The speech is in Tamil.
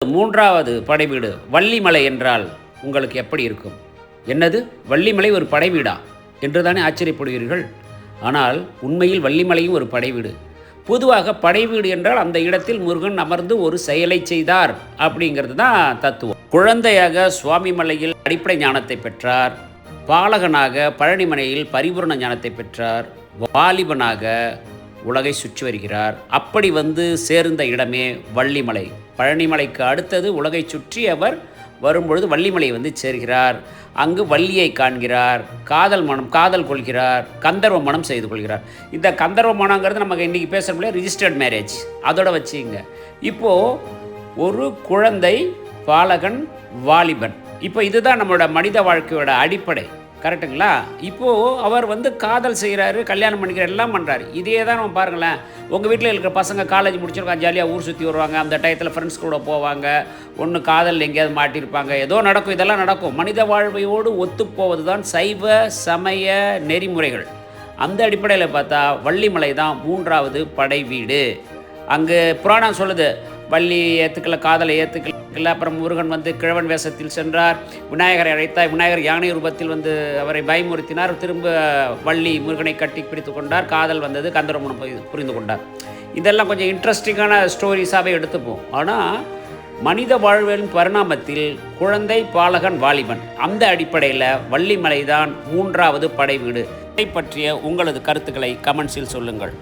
மூன்றாவது படைவீடு வள்ளிமலை என்றால் உங்களுக்கு எப்படி இருக்கும்? என்னது, வள்ளிமலை ஒரு படைவீடா என்று தானே ஆச்சரியப்படுவீர்கள். ஆனால் உண்மையில் வள்ளிமலையும் ஒரு படைவீடு. பொதுவாக படைவீடு என்றால் அந்த இடத்தில் முருகன் அமர்ந்து ஒரு செயலை செய்தார் அப்படிங்கிறது தான் தத்துவம். குழந்தையாக சுவாமிமலையில் அடிப்படை ஞானத்தை பெற்றார். பாலகனாக பழனிமலையில் பரிபூர்ண ஞானத்தை பெற்றார். வாலிபனாக உலகை சுற்றி வருகிறார். அப்படி வந்து சேர்ந்த இடமே வள்ளிமலை. பழனிமலைக்கு அடுத்தது உலகை சுற்றி அவர் வரும்பொழுது வள்ளிமலை வந்து சேர்கிறார். அங்கு வள்ளியை காண்கிறார். காதல் கொள்கிறார். கந்தர்வ மனம் செய்து கொள்கிறார். இந்த கந்தர்வ மனங்கிறது நமக்கு இன்றைக்கி பேச முடியாது, ரிஜிஸ்டர்ட் மேரேஜ் அதோட வச்சுங்க. இப்போது ஒரு குழந்தை, பாலகன், வாலிபன், இப்போ இதுதான் நம்மளோட மனித வாழ்க்கையோட அடிப்படை. கரெக்டுங்களா? இப்போது அவர் வந்து காதல் செய்கிறாரு, கல்யாணம் பண்ணிக்கிறார், எல்லாம் பண்ணுறாரு. இதே தான் நம்ம பாருங்களேன், உங்கள் வீட்டில் இருக்கிற பசங்க காலேஜ் முடிச்சிருக்காங்க, ஜாலியாக ஊர் சுற்றி வருவாங்க, அந்த டயத்தில் ஃப்ரெண்ட்ஸ் கூட போவாங்க, ஒன்று காதல் எங்கேயாவது மாட்டியிருப்பாங்க, ஏதோ நடக்கும். இதெல்லாம் நடக்கும். மனித வாழ்வையோடு ஒத்துப்போவது தான் சைவ சமய நெறிமுறைகள். அந்த அடிப்படையில் பார்த்தா வள்ளிமலை தான் மூன்றாவது படை வீடு. அங்கு புராணம் சொல்லுது, வள்ளி ஏற்றுக்கல, காதலை ஏற்றுக்கல. அப்புறம் முருகன் வந்து கிழவன் வேஷத்தில் சென்றார். விநாயகரை அழைத்தார். விநாயகர் யானை ரூபத்தில் வந்து அவரை பயமுறுத்தினார். திரும்ப வள்ளி முருகனை கட்டி பிடித்து கொண்டார். காதல் வந்தது. கந்தர்வமனம் புரிந்து கொண்டார். இதெல்லாம் கொஞ்சம் இன்ட்ரெஸ்டிங்கான ஸ்டோரிஸாகவே எடுத்துப்போம். ஆனால் மனித வாழ்வின் பரிணாமத்தில் குழந்தை, பாலகன், வாலிபன், அந்த அடிப்படையில் வள்ளிமலை தான் மூன்றாவது படை வீடு. இதை பற்றிய உங்களது கருத்துக்களை கமெண்ட்ஸில் சொல்லுங்கள்.